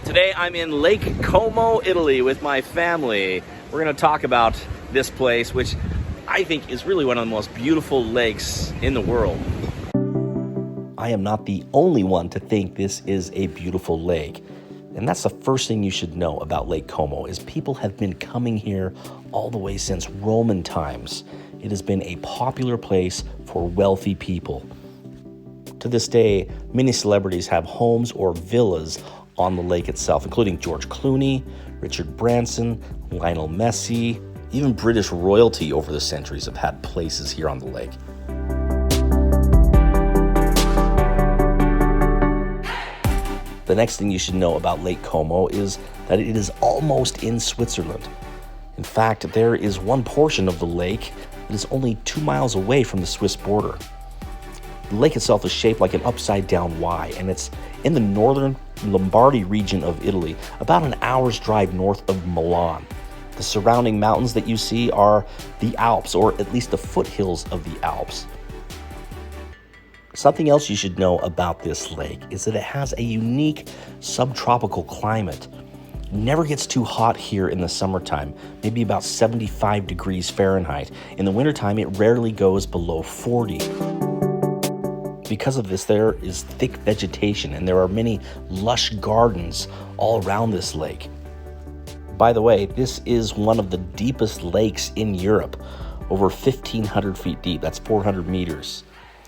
Today I'm in Lake Como, Italy with my family. We're going to talk about this place, which I think is really one of the most beautiful lakes in the world. I am not the only one to think this is a beautiful lake. And that's the first thing you should know about Lake Como is people have been coming here all the way since Roman times. It has been a popular place for wealthy people. To this day, many celebrities have homes or villas on the lake itself, including George Clooney, Richard Branson, Lionel Messi. Even British royalty over the centuries have had places here on the lake. The next thing you should know about Lake Como is that it is almost in Switzerland. In fact, there is one portion of the lake that is only 2 miles away from the Swiss border. The lake itself is shaped like an upside-down Y, and it's in the northern Lombardy region of Italy, about an hour's drive north of Milan. The surrounding mountains that you see are the Alps, or at least the foothills of the Alps. Something else you should know about this lake is that it has a unique subtropical climate. It never gets too hot here in the summertime, maybe about 75 degrees Fahrenheit. In the wintertime, it rarely goes below 40. Because of this, there is thick vegetation and there are many lush gardens all around this lake. By the way, this is one of the deepest lakes in Europe, over 1,500 feet deep. That's 400 meters.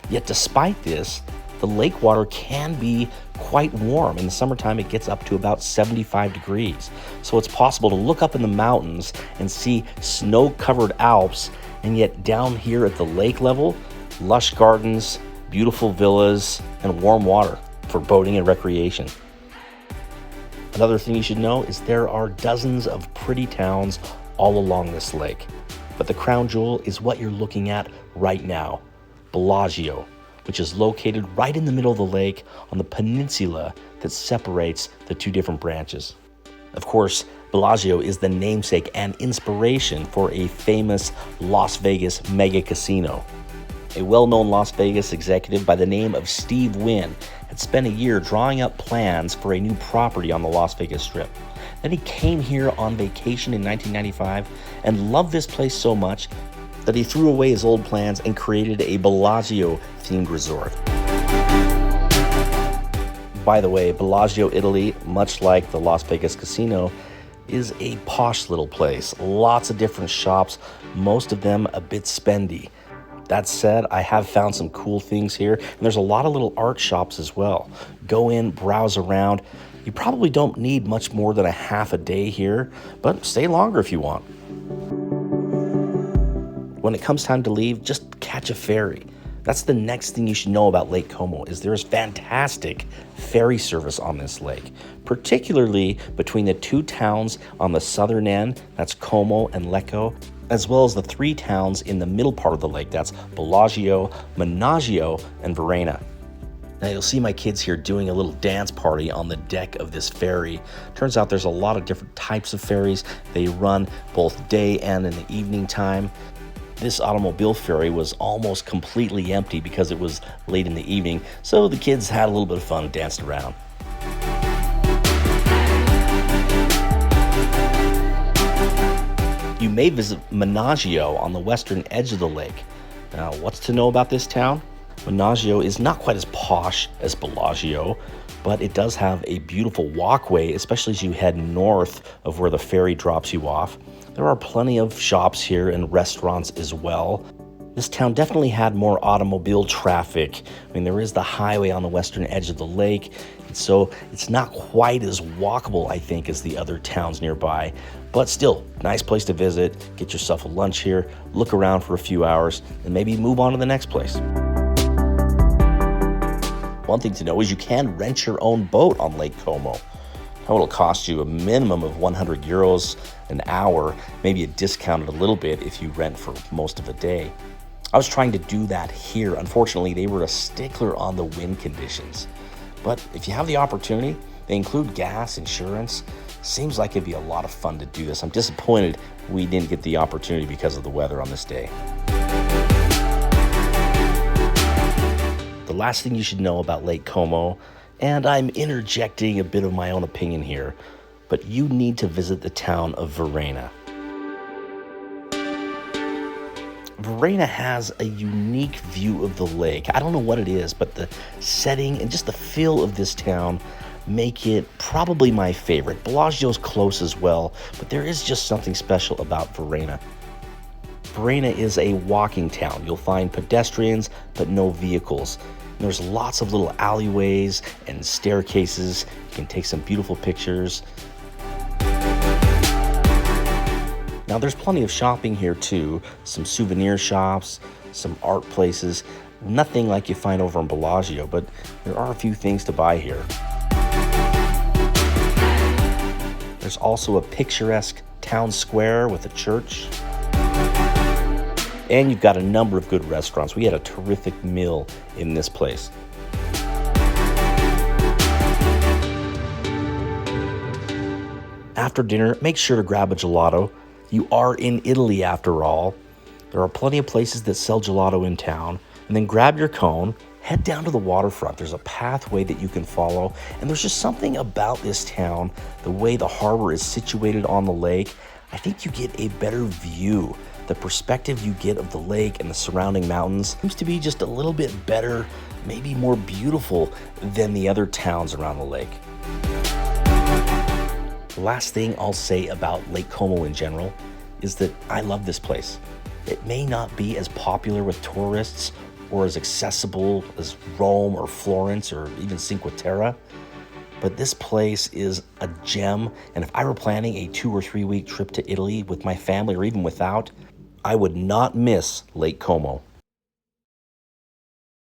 Yet despite this, the lake water can be quite warm. In the summertime, it gets up to about 75 degrees. So it's possible to look up in the mountains and see snow-covered Alps, and yet down here at the lake level, lush gardens, beautiful villas, and warm water for boating and recreation. Another thing you should know is there are dozens of pretty towns all along this lake. But the crown jewel is what you're looking at right now, Bellagio, which is located right in the middle of the lake on the peninsula that separates the two different branches. Of course, Bellagio is the namesake and inspiration for a famous Las Vegas mega casino. A well-known Las Vegas executive by the name of Steve Wynn had spent a year drawing up plans for a new property on the Las Vegas Strip. Then he came here on vacation in 1995 and loved this place so much that he threw away his old plans and created a Bellagio-themed resort. By the way, Bellagio, Italy, much like the Las Vegas Casino, is a posh little place. Lots of different shops, most of them a bit spendy. That said, I have found some cool things here, and there's a lot of little art shops as well. Go in, browse around. You probably don't need much more than a half a day here, but stay longer if you want. When it comes time to leave, just catch a ferry. That's the next thing you should know about Lake Como is there's fantastic ferry service on this lake, particularly between the two towns on the southern end, that's Como and Lecco, as well as the three towns in the middle part of the lake, that's Bellagio, Menaggio, and Verenna. Now you'll see my kids here doing a little dance party on the deck of this ferry. Turns out there's a lot of different types of ferries. They run both day and in the evening time. This automobile ferry was almost completely empty because it was late in the evening, so the kids had a little bit of fun, danced around. You may visit Menaggio on the western edge of the lake. Now, what's to know about this town? Menaggio is not quite as posh as Bellagio, but it does have a beautiful walkway, especially as you head north of where the ferry drops you off. There are plenty of shops here and restaurants as well. This town definitely had more automobile traffic. I mean, there is the highway on the western edge of the lake, and so it's not quite as walkable, I think, as the other towns nearby. But still, nice place to visit, get yourself a lunch here, look around for a few hours, and maybe move on to the next place. One thing to know is you can rent your own boat on Lake Como. It'll cost you a minimum of 100 euros an hour, maybe a discounted a little bit if you rent for most of a day. I was trying to do that here. Unfortunately, they were a stickler on the wind conditions. But if you have the opportunity, they include gas, insurance. Seems like it'd be a lot of fun to do this. I'm disappointed we didn't get the opportunity because of the weather on this day. The last thing you should know about Lake Como And I'm interjecting a bit of my own opinion here, but you need to visit the town of Verenna. Verenna has a unique view of the lake. I don't know what it is, but the setting and just the feel of this town make it probably my favorite. Bellagio's close as well, but there is just something special about Verenna. Verenna is a walking town. You'll find pedestrians, but no vehicles. And there's lots of little alleyways and staircases. You can take some beautiful pictures. Now, there's plenty of shopping here too. Some souvenir shops, some art places. Nothing like you find over in Bellagio, but there are a few things to buy here. There's also a picturesque town square with a church. And you've got a number of good restaurants. We had a terrific meal in this place. After dinner, make sure to grab a gelato. You are in Italy after all. There are plenty of places that sell gelato in town. And then grab your cone, head down to the waterfront. There's a pathway that you can follow. And there's just something about this town, the way the harbor is situated on the lake. I think you get a better view. The perspective you get of the lake and the surrounding mountains seems to be just a little bit better, maybe more beautiful than the other towns around the lake. The last thing I'll say about Lake Como in general is that I love this place. It may not be as popular with tourists or as accessible as Rome or Florence or even Cinque Terre, but this place is a gem. And if I were planning a 2 or 3 week trip to Italy with my family or even without, I would not miss Lake Como.